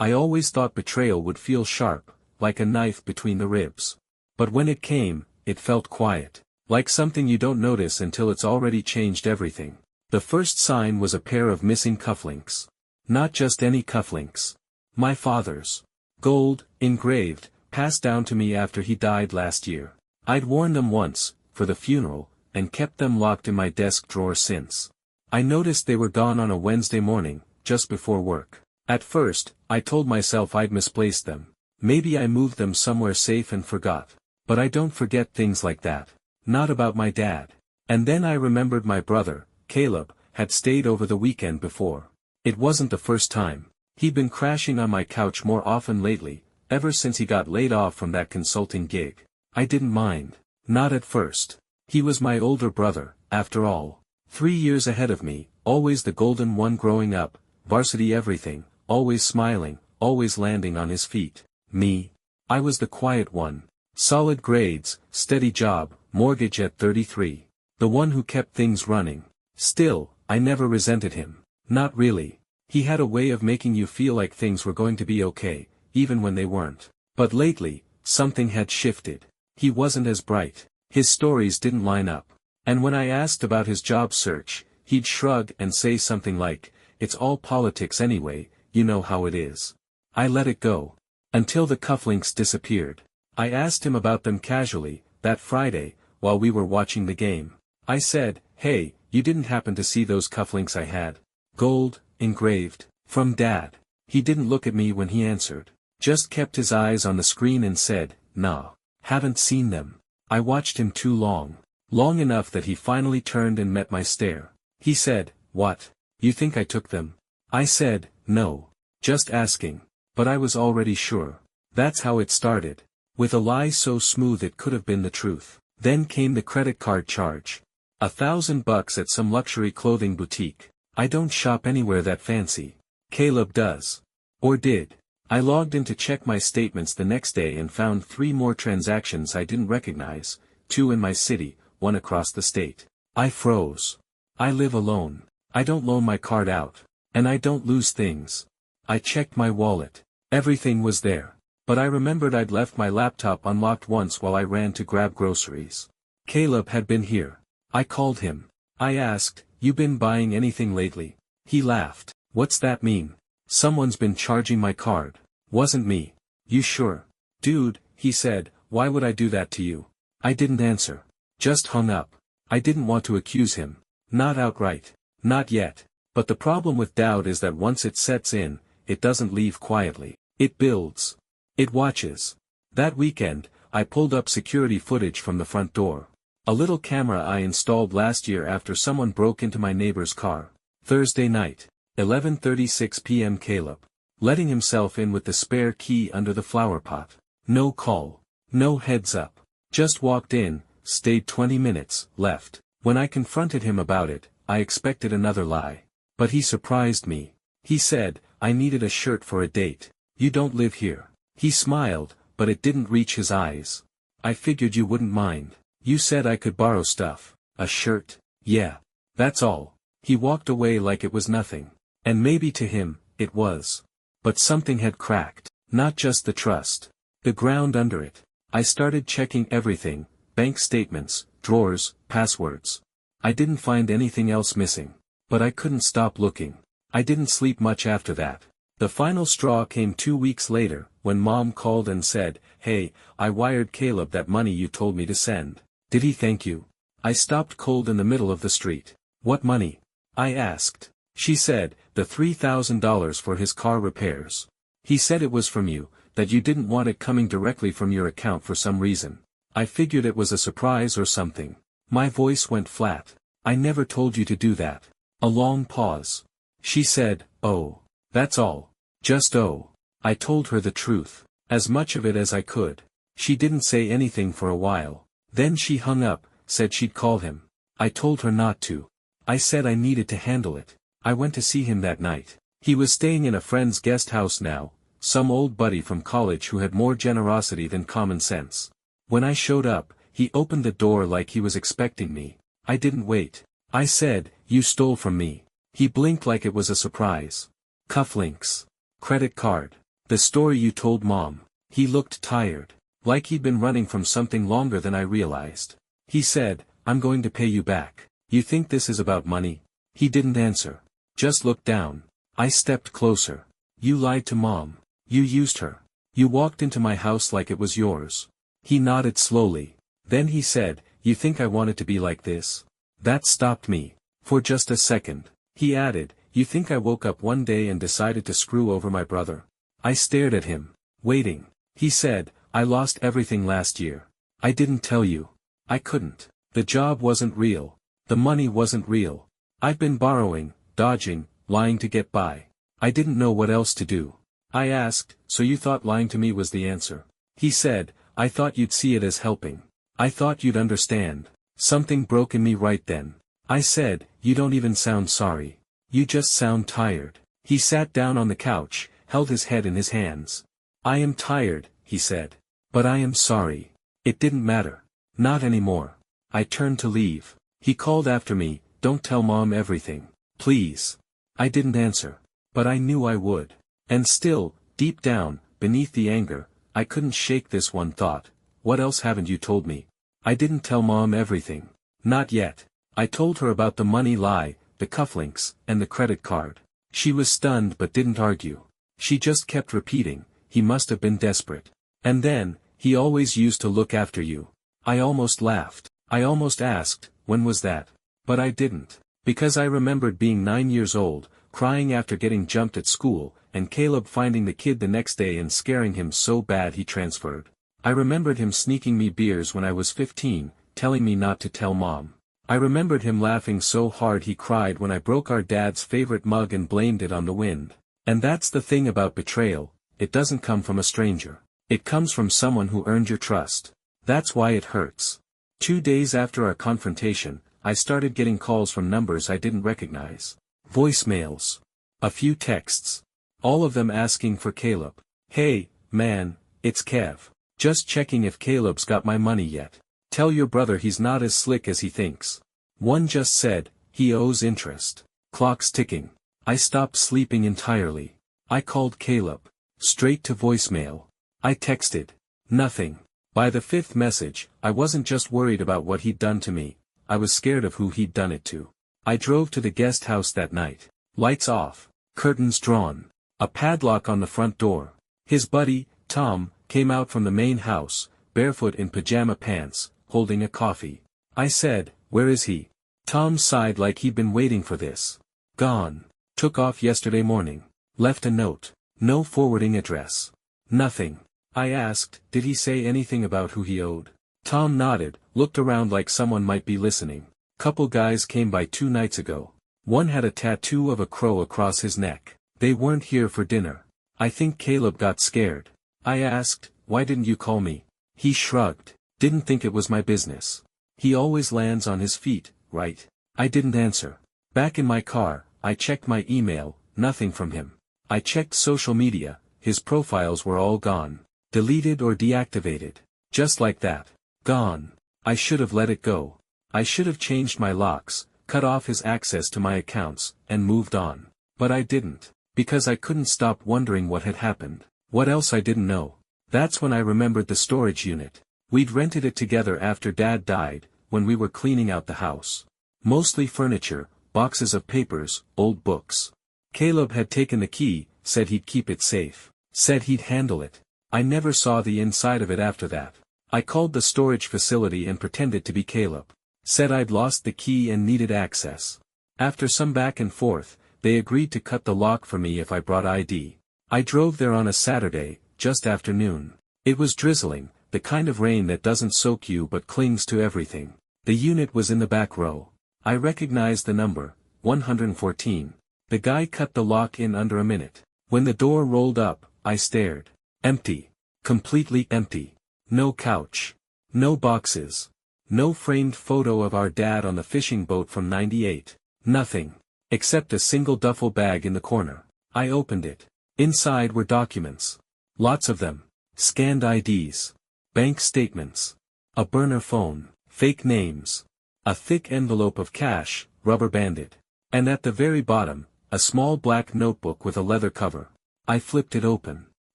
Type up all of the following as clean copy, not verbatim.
I always thought betrayal would feel sharp, like a knife between the ribs. But when it came, it felt quiet. Like something you don't notice until it's already changed everything. The first sign was a pair of missing cufflinks. Not just any cufflinks. My father's. Gold, engraved, passed down to me after he died last year. I'd worn them once, for the funeral, and kept them locked in my desk drawer since. I noticed they were gone on a Wednesday morning, just before work. At first, I told myself I'd misplaced them. Maybe I moved them somewhere safe and forgot. But I don't forget things like that. Not about my dad. And then I remembered my brother, Caleb, had stayed over the weekend before. It wasn't the first time. He'd been crashing on my couch more often lately, ever since he got laid off from that consulting gig. I didn't mind. Not at first. He was my older brother, after all. 3 years ahead of me, always the golden one growing up, varsity everything, always smiling, always landing on his feet. Me? I was the quiet one. Solid grades, steady job, mortgage at 33. The one who kept things running. Still, I never resented him. Not really. He had a way of making you feel like things were going to be okay, even when they weren't. But lately, something had shifted. He wasn't as bright. His stories didn't line up. And when I asked about his job search, he'd shrug and say something like, "It's all politics anyway, you know how it is." I let it go. Until the cufflinks disappeared. I asked him about them casually, that Friday, while we were watching the game. I said, "Hey, you didn't happen to see those cufflinks I had? Gold, engraved, from Dad." He didn't look at me when he answered. Just kept his eyes on the screen and said, "Nah, haven't seen them." I watched him too long. Long enough that he finally turned and met my stare. He said, "What? You think I took them?" I said, "No. Just asking." But I was already sure. That's how it started. With a lie so smooth it could have been the truth. Then came the credit card charge. $1,000 at some luxury clothing boutique. I don't shop anywhere that fancy. Caleb does. Or did. I logged in to check my statements the next day and found 3 more transactions I didn't recognize, 2 in my city, 1 across the state. I froze. I live alone. I don't loan my card out. And I don't lose things. I checked my wallet. Everything was there. But I remembered I'd left my laptop unlocked once while I ran to grab groceries. Caleb had been here. I called him. I asked, "You been buying anything lately?" He laughed. "What's that mean?" "Someone's been charging my card." "Wasn't me." "You sure?" "Dude," he said, "why would I do that to you?" I didn't answer. Just hung up. I didn't want to accuse him. Not outright. Not yet. But the problem with doubt is that once it sets in, it doesn't leave quietly. It builds. It watches. That weekend, I pulled up security footage from the front door. A little camera I installed last year after someone broke into my neighbor's car. Thursday night, 11:36 p.m. Caleb. Letting himself in with the spare key under the flower pot. No call. No heads up. Just walked in, stayed 20 minutes, left. When I confronted him about it, I expected another lie. But he surprised me. He said, "I needed a shirt for a date. You don't live here." He smiled, but it didn't reach his eyes. "I figured you wouldn't mind. You said I could borrow stuff." "A shirt?" "Yeah. That's all." He walked away like it was nothing. And maybe to him, it was. But something had cracked. Not just the trust. The ground under it. I started checking everything, bank statements, drawers, passwords. I didn't find anything else missing. But I couldn't stop looking. I didn't sleep much after that. The final straw came 2 weeks later, when Mom called and said, "Hey, I wired Caleb that money you told me to send. Did he thank you?" I stopped cold in the middle of the street. "What money?" I asked. She said, "The $3,000 for his car repairs. He said it was from you, that you didn't want it coming directly from your account for some reason. I figured it was a surprise or something." My voice went flat. "I never told you to do that." A long pause. She said, "Oh. That's all. Just oh." I told her the truth. As much of it as I could. She didn't say anything for a while. Then she hung up, said she'd call him. I told her not to. I said I needed to handle it. I went to see him that night. He was staying in a friend's guest house now, some old buddy from college who had more generosity than common sense. When I showed up, he opened the door like he was expecting me. I didn't wait. I said, "You stole from me." He blinked like it was a surprise. "Cufflinks. Credit card." The story you told Mom. He looked tired. Like he'd been running from something longer than I realized. He said, I'm going to pay you back. You think this is about money? He didn't answer. Just looked down. I stepped closer. You lied to Mom. You used her. You walked into my house like it was yours. He nodded slowly. Then he said, you think I wanted to be like this? That stopped me. For just a second. He added, you think I woke up one day and decided to screw over my brother? I stared at him, waiting. He said, I lost everything last year. I didn't tell you. I couldn't. The job wasn't real. The money wasn't real. I'd been borrowing, dodging, lying to get by. I didn't know what else to do. I asked, so you thought lying to me was the answer? He said, I thought you'd see it as helping. I thought you'd understand. Something broke in me right then. I said, you don't even sound sorry. You just sound tired. He sat down on the couch, held his head in his hands. I am tired, he said. But I am sorry. It didn't matter. Not anymore. I turned to leave. He called after me, don't tell Mom everything. Please. I didn't answer. But I knew I would. And still, deep down, beneath the anger, I couldn't shake this one thought. What else haven't you told me? I didn't tell Mom everything. Not yet. I told her about the money lie, the cufflinks, and the credit card. She was stunned but didn't argue. She just kept repeating, he must have been desperate. And then, he always used to look after you. I almost laughed. I almost asked, when was that? But I didn't. Because I remembered being 9 years old, crying after getting jumped at school, and Caleb finding the kid the next day and scaring him so bad he transferred. I remembered him sneaking me beers when I was 15, telling me not to tell Mom. I remembered him laughing so hard he cried when I broke our dad's favorite mug and blamed it on the wind. And that's the thing about betrayal, it doesn't come from a stranger. It comes from someone who earned your trust. That's why it hurts. 2 days after our confrontation, I started getting calls from numbers I didn't recognize. Voicemails. A few texts. All of them asking for Caleb. Hey, man, it's Kev. Just checking if Caleb's got my money yet. Tell your brother he's not as slick as he thinks. One just said, he owes interest. Clock's ticking. I stopped sleeping entirely. I called Caleb. Straight to voicemail. I texted. Nothing. By the 5th message, I wasn't just worried about what he'd done to me, I was scared of who he'd done it to. I drove to the guest house that night. Lights off. Curtains drawn. A padlock on the front door. His buddy, Tom, came out from the main house, barefoot in pajama pants, holding a coffee. I said, where is he? Tom sighed like he'd been waiting for this. Gone. Took off yesterday morning. Left a note. No forwarding address. Nothing. I asked, did he say anything about who he owed? Tom nodded, looked around like someone might be listening. Couple guys came by 2 nights ago. One had a tattoo of a crow across his neck. They weren't here for dinner. I think Caleb got scared. I asked, why didn't you call me? He shrugged. Didn't think it was my business. He always lands on his feet, right? I didn't answer. Back in my car, I checked my email, nothing from him. I checked social media, his profiles were all gone. Deleted or deactivated. Just like that. Gone. I should have let it go. I should have changed my locks, cut off his access to my accounts, and moved on. But I didn't. Because I couldn't stop wondering what had happened. What else I didn't know. That's when I remembered the storage unit. We'd rented it together after Dad died, when we were cleaning out the house. Mostly furniture, boxes of papers, old books. Caleb had taken the key, said he'd keep it safe. Said he'd handle it. I never saw the inside of it after that. I called the storage facility and pretended to be Caleb. Said I'd lost the key and needed access. After some back and forth, they agreed to cut the lock for me if I brought ID. I drove there on a Saturday, just after noon. It was drizzling, the kind of rain that doesn't soak you but clings to everything. The unit was in the back row. I recognized the number, 114. The guy cut the lock in under a minute. When the door rolled up, I stared. Empty. Completely empty. No couch. No boxes. No framed photo of our dad on the fishing boat from '98. Nothing. Except a single duffel bag in the corner. I opened it. Inside were documents. Lots of them. Scanned IDs. Bank statements. A burner phone. Fake names. A thick envelope of cash, rubber banded. And at the very bottom, a small black notebook with a leather cover. I flipped it open.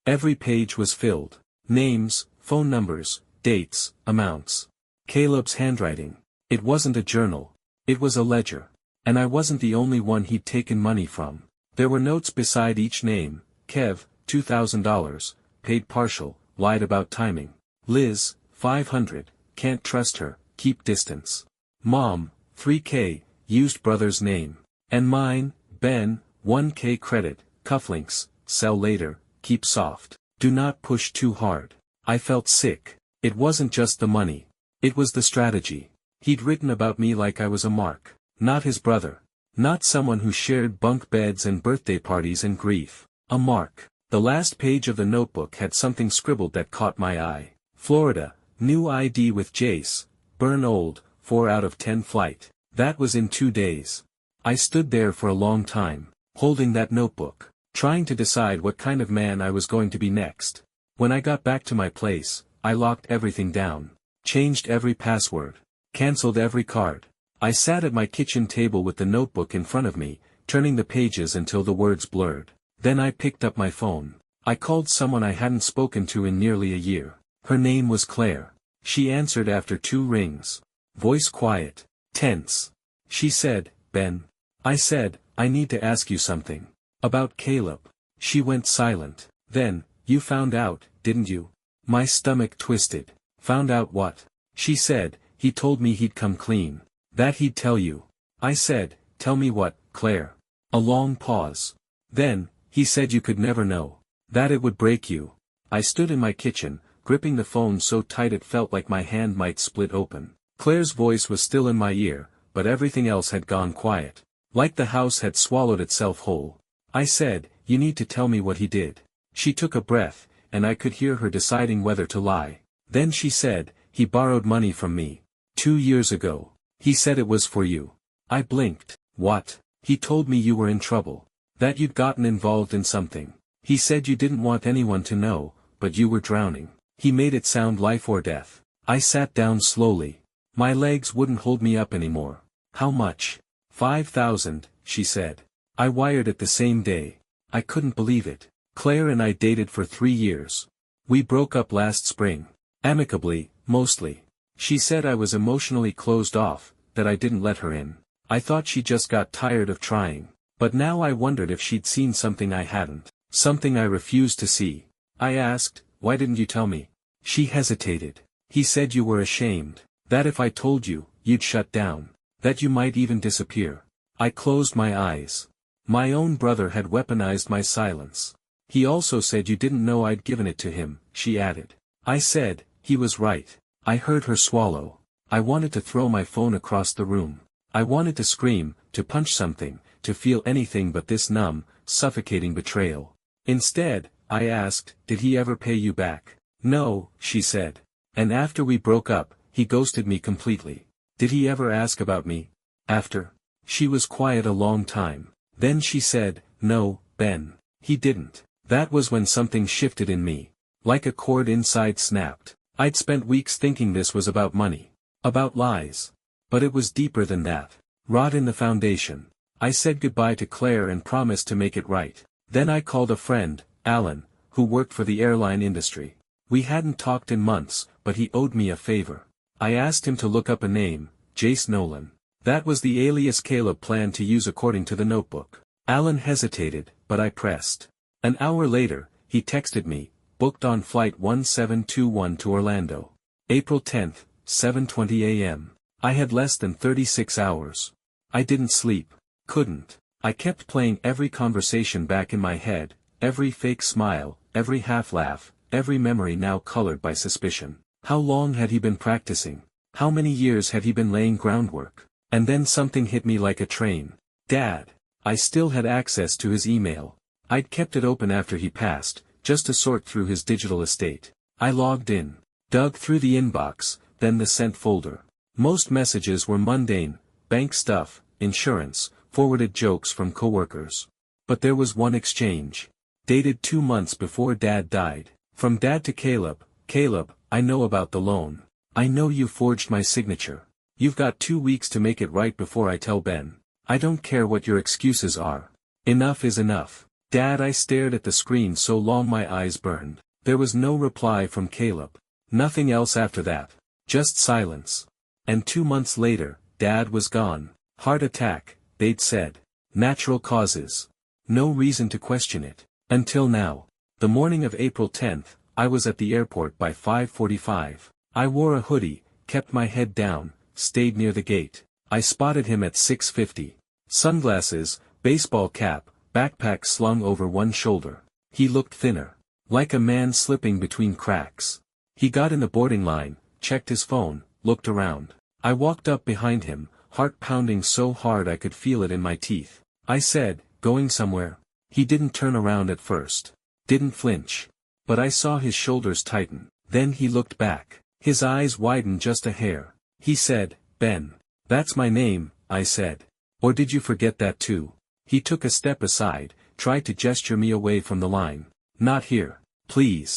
Every page was filled. Names, phone numbers, dates, amounts. Caleb's handwriting. It wasn't a journal. It was a ledger. And I wasn't the only one he'd taken money from. There were notes beside each name. Kev, $2,000, paid partial, lied about timing. Liz, $500, can't trust her, keep distance. Mom, $3K, used brother's name. And mine, Ben, $1K credit, cufflinks, sell later, keep soft. Do not push too hard. I felt sick. It wasn't just the money. It was the strategy. He'd written about me like I was a mark. Not his brother. Not someone who shared bunk beds and birthday parties and grief. A mark. The last page of the notebook had something scribbled that caught my eye. Florida, new ID with Jace, burn old, 4 out of 10 flight. That was in 2 days. I stood there for a long time, holding that notebook, trying to decide what kind of man I was going to be next. When I got back to my place, I locked everything down, changed every password, cancelled every card. I sat at my kitchen table with the notebook in front of me, turning the pages until the words blurred. Then I picked up my phone. I called someone I hadn't spoken to in nearly a year. Her name was Claire. She answered after 2 rings. Voice quiet, tense. She said, Ben. I said, I need to ask you something. About Caleb. She went silent. Then, you found out, didn't you? My stomach twisted. Found out what? She said, he told me he'd come clean. That he'd tell you. I said, tell me what, Claire? A long pause. Then, he said you could never know. That it would break you. I stood in my kitchen, gripping the phone so tight it felt like my hand might split open. Claire's voice was still in my ear, but everything else had gone quiet. Like the house had swallowed itself whole. I said, you need to tell me what he did. She took a breath, and I could hear her deciding whether to lie. Then she said, he borrowed money from me. 2 years ago. He said it was for you. I blinked. What? He told me you were in trouble. That you'd gotten involved in something. He said you didn't want anyone to know, but you were drowning. He made it sound life or death. I sat down slowly. My legs wouldn't hold me up anymore. How much? 5,000, she said. I wired it the same day. I couldn't believe it. Claire and I dated for 3 years. We broke up last spring. Amicably, mostly. She said I was emotionally closed off, that I didn't let her in. I thought she just got tired of trying. But now I wondered if she'd seen something I hadn't. Something I refused to see. I asked, why didn't you tell me? She hesitated. He said you were ashamed. That if I told you, you'd shut down. That you might even disappear. I closed my eyes. My own brother had weaponized my silence. He also said you didn't know I'd given it to him, she added. I said, he was right. I heard her swallow. I wanted to throw my phone across the room. I wanted to scream, to punch something, to feel anything but this numb, suffocating betrayal. Instead, I asked, did he ever pay you back? No, she said. And after we broke up, he ghosted me completely. Did he ever ask about me? After? She was quiet a long time. Then she said, no, Ben. He didn't. That was when something shifted in me. Like a cord inside snapped. I'd spent weeks thinking this was about money. About lies. But it was deeper than that. Rot in the foundation. I said goodbye to Claire and promised to make it right. Then I called a friend, Alan, who worked for the airline industry. We hadn't talked in months, but he owed me a favor. I asked him to look up a name, Jace Nolan. That was the alias Caleb planned to use according to the notebook. Alan hesitated, but I pressed. An hour later, he texted me, booked on flight 1721 to Orlando. April 10th, 7:20 a.m. I had less than 36 hours. I didn't sleep. Couldn't. I kept playing every conversation back in my head, every fake smile, every half-laugh, every memory now colored by suspicion. How long had he been practicing? How many years had he been laying groundwork? And then something hit me like a train. Dad. I still had access to his email. I'd kept it open after he passed, just to sort through his digital estate. I logged in. Dug through the inbox, then the sent folder. Most messages were mundane, bank stuff, insurance, forwarded jokes from coworkers. But there was one exchange. Dated 2 months before Dad died. From Dad to Caleb, Caleb, I know about the loan. I know you forged my signature. You've got 2 weeks to make it right before I tell Ben. I don't care what your excuses are. Enough is enough. Dad, I stared at the screen so long my eyes burned. There was no reply from Caleb. Nothing else after that. Just silence. And 2 months later, Dad was gone. Heart attack, they'd said. Natural causes. No reason to question it. Until now. The morning of April 10th, I was at the airport by 5:45. I wore a hoodie, kept my head down, stayed near the gate. I spotted him at 6:50. Sunglasses, baseball cap, backpack slung over one shoulder. He looked thinner. Like a man slipping between cracks. He got in the boarding line, checked his phone, looked around. I walked up behind him, heart pounding so hard I could feel it in my teeth. I said, "Going somewhere?" He didn't turn around at first. Didn't flinch. But I saw his shoulders tighten. Then he looked back. His eyes widened just a hair. He said, "Ben." "That's my name," I said. "Or did you forget that too?" He took a step aside, tried to gesture me away from the line. "Not here, please."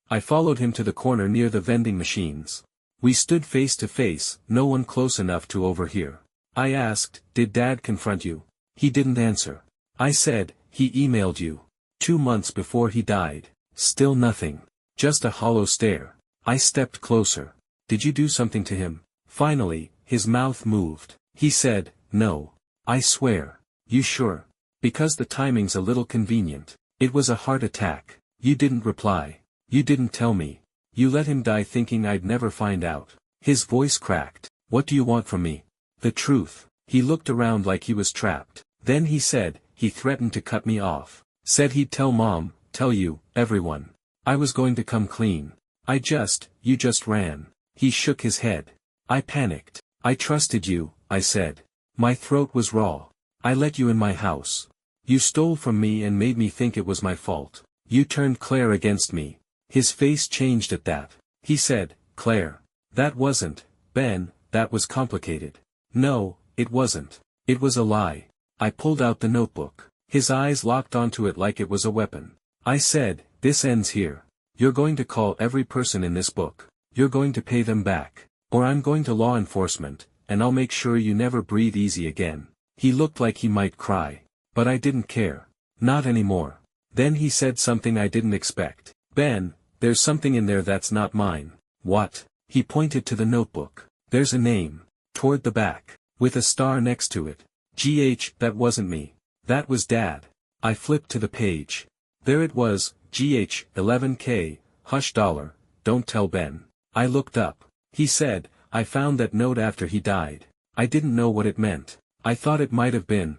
I followed him to the corner near the vending machines. We stood face to face, no one close enough to overhear. I asked, "Did Dad confront you?" He didn't answer. I said, "He emailed you. 2 months before he died." Still nothing. Just a hollow stare. I stepped closer. "Did you do something to him?" Finally, his mouth moved. He said, "No. I swear." "You sure? Because the timing's a little convenient. It was a heart attack." "You didn't reply. You didn't tell me. You let him die thinking I'd never find out." His voice cracked. "What do you want from me?" "The truth." He looked around like he was trapped. Then he said, he threatened to cut me off. Said he'd tell Mom, tell you, everyone. I was going to come clean. You just ran. He shook his head. I panicked. "I trusted you," I said. My throat was raw. "I let you in my house. You stole from me and made me think it was my fault. You turned Claire against me." His face changed at that. He said, "Claire. That wasn't, Ben, that was complicated." "No, it wasn't. It was a lie." I pulled out the notebook. His eyes locked onto it like it was a weapon. I said, "This ends here. You're going to call every person in this book. You're going to pay them back. Or I'm going to law enforcement, and I'll make sure you never breathe easy again." He looked like he might cry. But I didn't care. Not anymore. Then he said something I didn't expect. "Ben, there's something in there that's not mine." "What?" He pointed to the notebook. "There's a name. Toward the back. With a star next to it. GH, that wasn't me. That was Dad." I flipped to the page. There it was, GH, 11K, hush dollar, don't tell Ben. I looked up. He said, "I found that note after he died." I didn't know what it meant. I thought it might have been,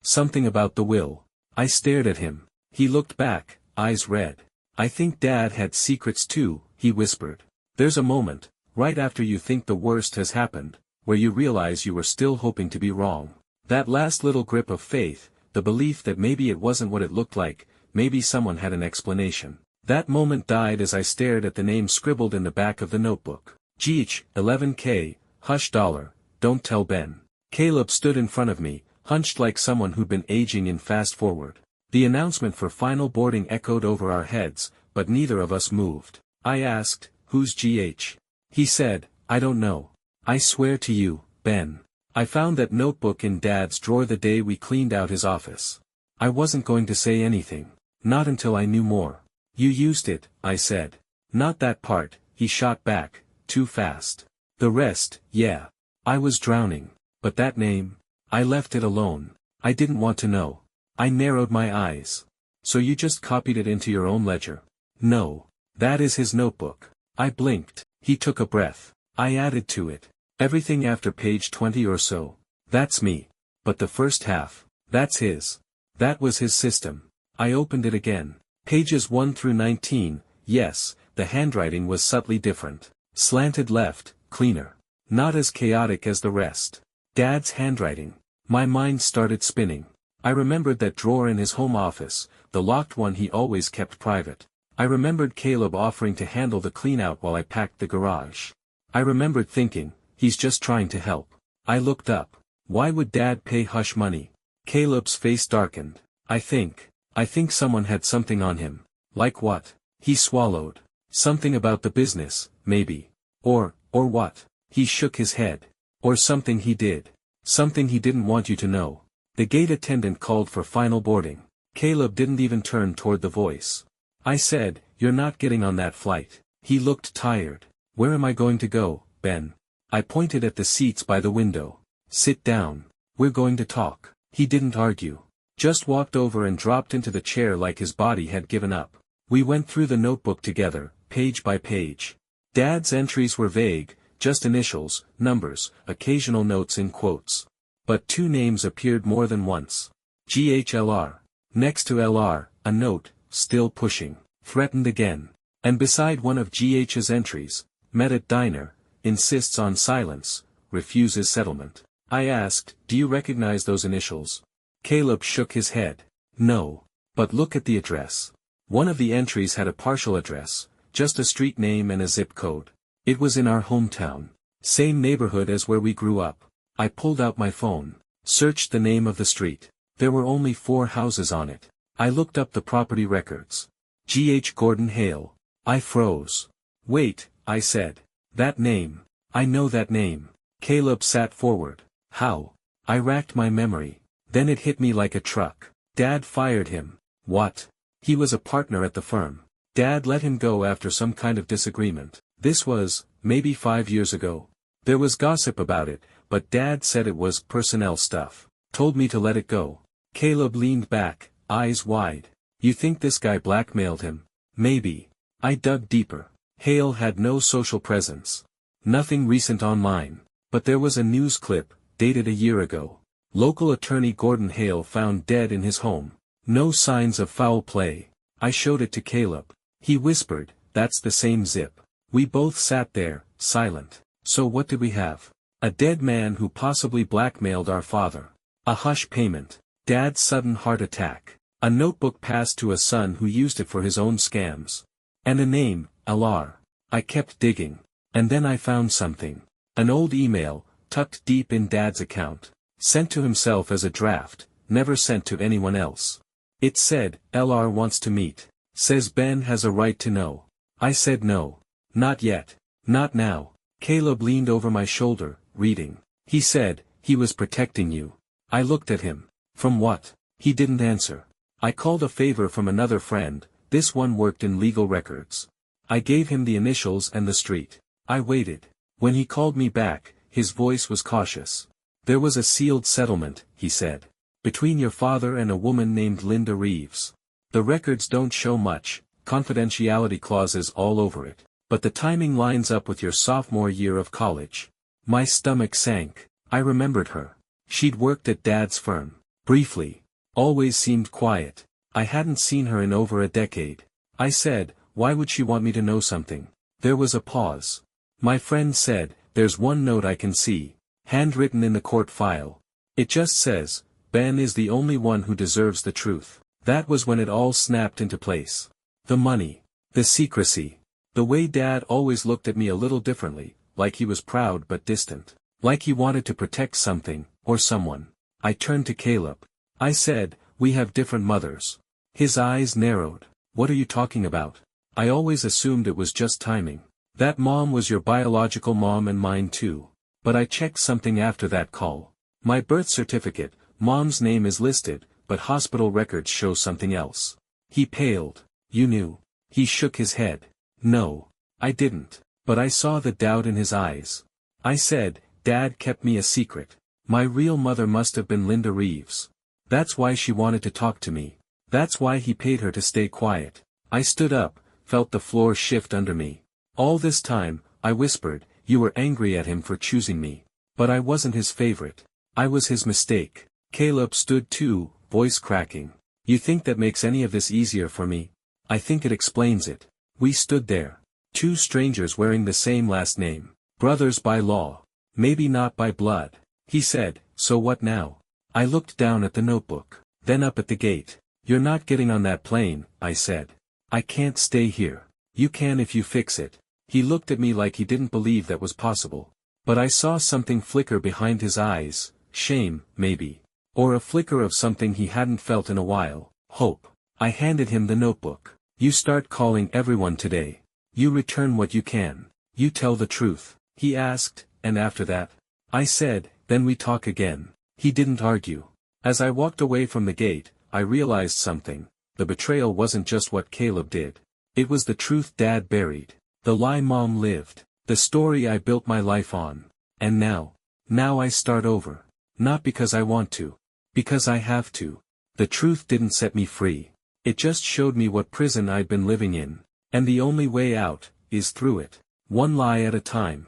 something about the will. I stared at him. He looked back, eyes red. "I think Dad had secrets too," he whispered. "There's a moment, right after you think the worst has happened, where you realize you were still hoping to be wrong. That last little grip of faith, the belief that maybe it wasn't what it looked like, maybe someone had an explanation. That moment died as I stared at the name scribbled in the back of the notebook. GH, 11K, hush dollar, don't tell Ben." Caleb stood in front of me, hunched like someone who'd been aging in fast forward. The announcement for final boarding echoed over our heads, but neither of us moved. I asked, "Who's GH?" He said, "I don't know. I swear to you, Ben. I found that notebook in Dad's drawer the day we cleaned out his office. I wasn't going to say anything. Not until I knew more." "You used it," I said. "Not that part," he shot back, too fast. "The rest, yeah. I was drowning. But that name? I left it alone. I didn't want to know." I narrowed my eyes. "So you just copied it into your own ledger?" "No. That is his notebook." I blinked. He took a breath. I added to it. "Everything after page 20 or so. That's me. But the first half, that's his. That was his system." I opened it again. Pages 1 through 19, yes, the handwriting was subtly different. Slanted left, cleaner. Not as chaotic as the rest. Dad's handwriting. My mind started spinning. I remembered that drawer in his home office, the locked one he always kept private. I remembered Caleb offering to handle the clean-out while I packed the garage. I remembered thinking, he's just trying to help. I looked up. Why would Dad pay hush money? Caleb's face darkened. I think someone had something on him." "Like what?" He swallowed. "Something about the business, maybe. Or what?" He shook his head. "Or something he did. Something he didn't want you to know." The gate attendant called for final boarding. Caleb didn't even turn toward the voice. I said, "You're not getting on that flight." He looked tired. "Where am I going to go, Ben?" I pointed at the seats by the window. "Sit down. We're going to talk." He didn't argue. Just walked over and dropped into the chair like his body had given up. We went through the notebook together, page by page. Dad's entries were vague, just initials, numbers, occasional notes in quotes. But two names appeared more than once. GHLR. Next to LR, a note, "Still pushing, threatened again." And beside one of GH's entries, "Met at diner, insists on silence, refuses settlement." I asked, "Do you recognize those initials?" Caleb shook his head. "No. But look at the address." One of the entries had a partial address, just a street name and a zip code. It was in our hometown. Same neighborhood as where we grew up. I pulled out my phone, searched the name of the street. There were only 4 houses on it. I looked up the property records. G.H. Gordon Hale. I froze. "Wait," I said. "That name. I know that name." Caleb sat forward. "How?" I racked my memory. Then it hit me like a truck. Dad fired him. What? He was a partner at the firm. Dad let him go after some kind of disagreement. This was, maybe 5 years ago. There was gossip about it, but Dad said it was personnel stuff. Told me to let it go. Caleb leaned back, eyes wide. "You think this guy blackmailed him?" "Maybe." I dug deeper. Hale had no social presence. Nothing recent online. But there was a news clip, dated a year ago. Local attorney Gordon Hale found dead in his home. No signs of foul play. I showed it to Caleb. He whispered, "That's the same zip." We both sat there, silent. So what did we have? A dead man who possibly blackmailed our father. A hush payment. Dad's sudden heart attack. A notebook passed to a son who used it for his own scams. And a name, LR. I kept digging. And then I found something. An old email, tucked deep in Dad's account. Sent to himself as a draft, never sent to anyone else. It said, "LR wants to meet. Says Ben has a right to know." I said no. "Not yet. Not now." Caleb leaned over my shoulder, reading. He said, "He was protecting you." I looked at him. "From what?" He didn't answer. I called a favor from another friend, this one worked in legal records. I gave him the initials and the street. I waited. When he called me back, his voice was cautious. "There was a sealed settlement," he said. "Between your father and a woman named Linda Reeves. The records don't show much, confidentiality clauses all over it. But the timing lines up with your sophomore year of college." My stomach sank. I remembered her. She'd worked at Dad's firm. Briefly. Always seemed quiet. I hadn't seen her in over a decade. I said, "Why would she want me to know something?" There was a pause. My friend said, "There's one note I can see. Handwritten in the court file. It just says, 'Ben is the only one who deserves the truth.'" That was when it all snapped into place. The money. The secrecy. The way Dad always looked at me a little differently, like he was proud but distant. Like he wanted to protect something, or someone. I turned to Caleb. I said, "We have different mothers." His eyes narrowed. "What are you talking about?" I always assumed it was just timing. "That mom was your biological mom and mine too. But I checked something after that call. My birth certificate, Mom's name is listed, but hospital records show something else." He paled. "You knew?" He shook his head. "No. I didn't. But I saw the doubt in his eyes." I said, "Dad kept me a secret. My real mother must have been Linda Reeves. That's why she wanted to talk to me. That's why he paid her to stay quiet." I stood up, felt the floor shift under me. "All this time," I whispered, "you were angry at him for choosing me. But I wasn't his favorite. I was his mistake." Caleb stood too, voice cracking. "You think that makes any of this easier for me?" "I think it explains it." We stood there. Two strangers wearing the same last name. Brothers by law. Maybe not by blood. He said, "So what now?" I looked down at the notebook. Then up at the gate. "You're not getting on that plane," I said. "I can't stay here." "You can if you fix it." He looked at me like he didn't believe that was possible. But I saw something flicker behind his eyes, shame, maybe. Or a flicker of something he hadn't felt in a while, hope. I handed him the notebook. "You start calling everyone today. You return what you can. You tell the truth." He asked, "And after that?" I said, "Then we talk again." He didn't argue. As I walked away from the gate, I realized something. The betrayal wasn't just what Caleb did. It was the truth Dad buried. The lie Mom lived. The story I built my life on. And now I start over. Not because I want to. Because I have to. The truth didn't set me free. It just showed me what prison I'd been living in. And the only way out is through it. One lie at a time.